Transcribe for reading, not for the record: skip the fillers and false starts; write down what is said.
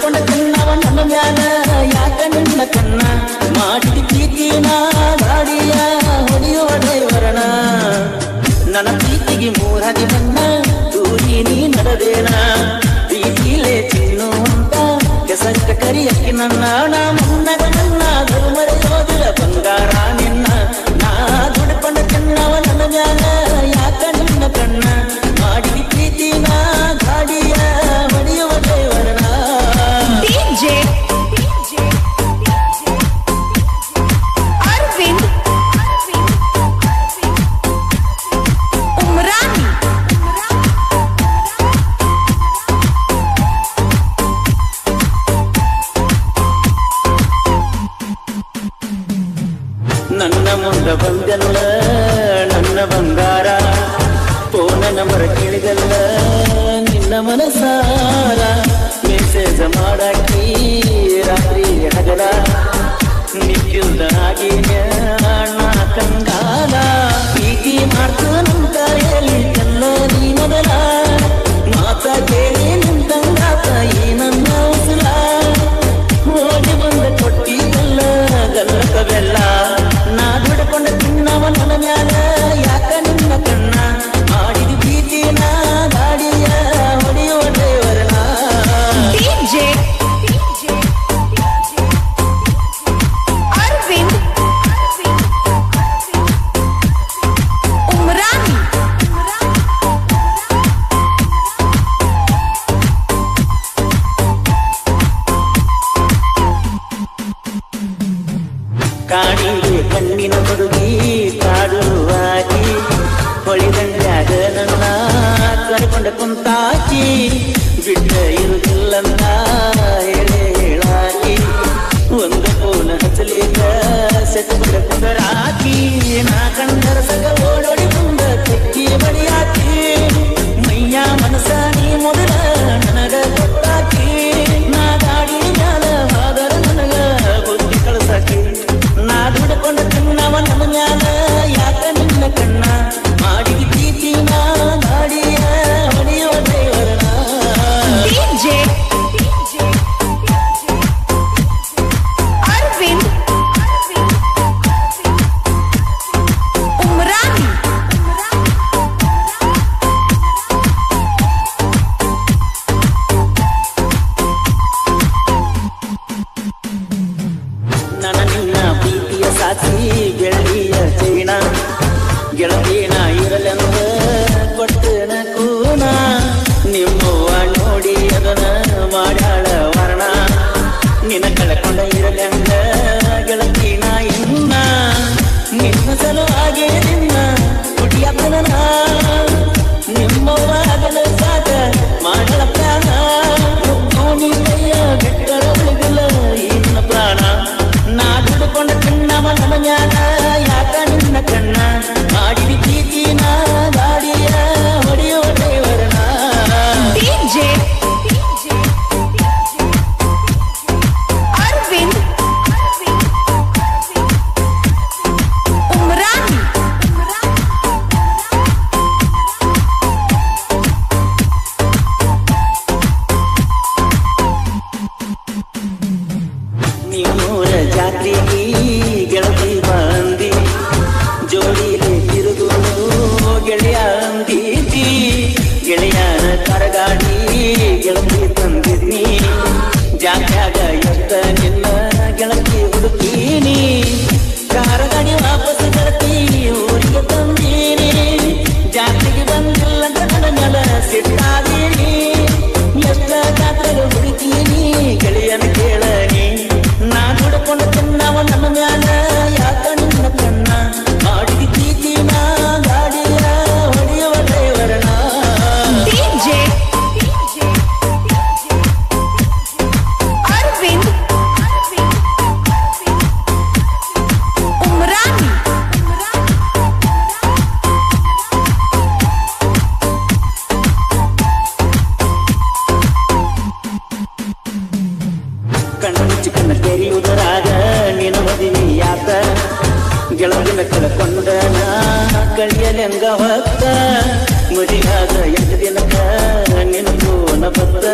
ದುಡ್ಕೊಂಡ ಕಣ್ಣವ ನನ್ನ ಮ್ಯಾಲ ಯಾಕ ನಿನ್ನ ಕಣ್ಣ ಮಾಡಿದ ಪ್ರೀತಿನ ಗಾಡಿಯ ಹೊಡೆಯುವ ಡ್ರೈವರನ ನನ್ನ ಪ್ರೀತಿಗೆ ಮೂರಾಗಿ ಬಣ್ಣ ದೂರಿ ನೀ ನಡೆದೇನ ಪ್ರೀತಿಲೇ ಚಿನ್ನು ಅಂತ ಕೆಸಕ್ಕ ಕರಿಯಕ್ಕೆ ನನ್ನ ಮುನ್ನಗ ನನ್ನ ಧರ್ಮರೆಯೋದಿಲ್ಲ ಬಂಗಾರ ನಿನ್ನ ನಾ ದುಡ್ಕೊಂಡ ಕಣ್ಣವ ನನ್ನ ಮ್ಯಾಲ ಯಾಕ ನಿನ್ನ ಕಣ್ಣ ಮಾಡಿದ ಪ್ರೀತಿನ ಗಾಡಿಯ ಹೊಡೆಯುವ ಡ್ರೈವರನ ಡಿಜೆ ಅರವಿಂದ್ ಉಮ್ರಾನಿ ನನ್ನ ಮುಂದ ಬಂದಲ್ಲ ನನ್ನ ಬಂಗಾರ ಫೋನ ನಂಬರ್ ಕೇಳಿದಲ್ಲ ನಿನ್ನ ಮನಸಾರ ಮೆಸೇಜ್ ಮಾಡಾಕಿ ರಾತ್ರಿ ಹಗಲ ನಿಕ್ಕಿಲ್ದ ಆಗಿನ ನಾ ಕಂಗಾಲ ಪ್ರೀತಿ ಮಾಡ್ತಾನಂತ ಹೇಳಿ ಎಲ್ಲ ನೀ ಮೊದಲ ಮಾತ ಕೇಳಿ ನಿಂತಂಗಾತ ಈ ನನ್ನ ಉಸುಲ ಹೋಗಿ ಬಂದ ಕೊಟ್ಟಿದ್ದಲ್ಲ ಗಲ್ಲಕ ಬೆಲ್ಲ ನಾ ದುಡ್ಕೊಂಡ ತಿನ್ನವ ನನ್ನ ಮ್ಯಾಲ ಯಾಕ ನಿನ್ನ ಕಣ್ಣ ಮಾಡಿದ ಪ್ರೀತಿನ ಗಾಡಿಯ ಹೊಡೆಯುವ ಡ್ರೈವರನ ಡಿಜೆ ಅರವಿಂದ್ ಉಮ್ರಾನಿ ಕಾಡಿಗೆ ಕಣ್ಣಿನ ಹುಡುಗಿ ಕಾಡುವಾಗಿ ಹೊಳಿದಂಡ್ಯಾಗ ನನ್ನ ಕರ್ಕೊಂಡ ಕುಂತಾಕಿ ಬಿಟ್ಟ ಇರುವುದಿಲ್ಲಂತ ಹೇಳಾಕಿ ಒಂದು ಫೋನ್ ಹಚ್ಚಲಿಕ ಸೆಟ್ಕೊಂಡ ಕುಂದರಾಕಿ ನಾ ಕಂಡರ ಸಗ ಓಡೋಡಿ ಮುಂದ ತೆಕ್ಕಿ ಬಡಿಯಾಕಿ ಮೈಯ ಮನಸ ನೀ ಮೊದಲ ನನಗ ಗೊತ್ತಾಕಿ ನಾ ಗಾಡಿ ಮ್ಯಾಲ ಹೋದರ ನನಗ ಬುದ್ಧಿ ಕಳಸಾಕಿ ನಾ ದುಡ್ಕೊಂಡ ತಿನ್ನವ ನನ್ನ ಮ್ಯಾಲ ಯಾಕ ನಿನ್ನ ಕಣ್ಣ ಮಾಡಿದ ಪ್ರೀತಿನ ಗಾಡಿಯ ಹೊಡೆಯುವ ಡ್ರೈವರನ ಡಿಜೆ ಅರವಿಂದ್ ಉಮ್ರಾನಿ ನನ್ನ ನಿನ್ನ ಪ್ರೀತಿಯ ಸಾಕ್ಷಿ ಗೆಳತಿಯ ಚೈನ ಗೆಳತಿನ ಇರಲೆಂದ ಕೊಟ್ಟನ ಕೂನ ನಿಮ್ಮವ್ವ ನೋಡಿ ಅದನ ಮಾಡ್ಯಾಳ ವರ್ಣ ನಿನ್ನ ಕಳ್ಕೊಂಡ ಇರಲೆಂದ ಗೆಳತಿನ ಇನ್ನ ನಿನ್ನ ಸಲುವಾಗಿ ನಿನ್ನ ಕುಡಿಯತನ ನಿಮ್ಮವ್ವ ಅದನ ಸಾಕ ಮಾಡಲ ಪ್ರಾಣ ಧೋನಿ ಕೈಯ ಬಿಟ್ಟರ ಉಳಿದಿಲ್ಲ ಇನ್ನ ಪ್ರಾಣ ನಾ ದುಡ್ಕೊಂಡ ಕಣ್ಣವ ನನ್ನ ಮ್ಯಾಲ ಯಾಕ ನಿನ್ನ ಕಣ್ಣ ಮಾಡಿದ ಪ್ರೀತಿನ ಗಾಡಿಯ ಹೊಡೆಯುವ ಡ್ರೈವರನ ಡಿಜೆ ಅರವಿಂದ್ ಉಮ್ರಾನಿ ನಿಮ್ಮೂರ ಜಾತ್ರೆಗೆ ಗೆಳತಿ ಬಂದಿ ಜೋಡಿಲಿ ತಿರುಗು ಗೆಳೆಯ ಅಂದೀತಿ ಗೆಳೆಯನ ಕರಗಾಡಿ ಗೆಳತಿ ತಂದಿದ್ನಿ ಜಾತ್ಯಾಗ ಎತ್ತ ನಿನ್ನ ಗೆಳತಿ ಹುಡುಕೀನಿ ಕಾರಗಾಡಿ ವಾಪಸ್ ಗೆಳತಿ ಊರಿಗೆ ತಂದೀನಿ ಜಾತ್ರೆಗೆ ಬಂದಿಲ್ಲ ನನ್ನ ಮ್ಯಾಲ ಸಿಟ್ಟಾದೀನಿ ಎಷ್ಟ ಜಾತ್ರೆಗೆ ಹುಡುಕೀನಿ ಗೆಳೆಯನ ಕೇಳನಿ ನಾ ದುಡ್ಕೊಂಡ ತಿನ್ನವ ನನ್ನ ಮ್ಯಾಲ ಯಾಕ ನಿನ್ನ ಕಣ್ಣ ಮಾಡಿದ ಪ್ರೀತಿನ ಗಾಡಿಯ ಹೊಡೆಯುವ ಡ್ರೈವರನ ಡಿಜೆ ಅರವಿಂದ್ ಉಮ್ರಾನಿ ಕಣ್ಣು ಚಿಕ್ಕನ ತೆರೆಯುವುದರಾಗ ನಿನ್ನ ಮದುವೆಯಾತ ಗೆಳತಿನ ಕಳ್ಕೊಂಡ ನಾ ಕಳಿಯಲೆಂಗ ಹೊತ್ತ ಮದುವೆಯಾದ 8 ದಿನಕ್ಕ ನಿನ್ನ ಫೋನ ಬತ್ತ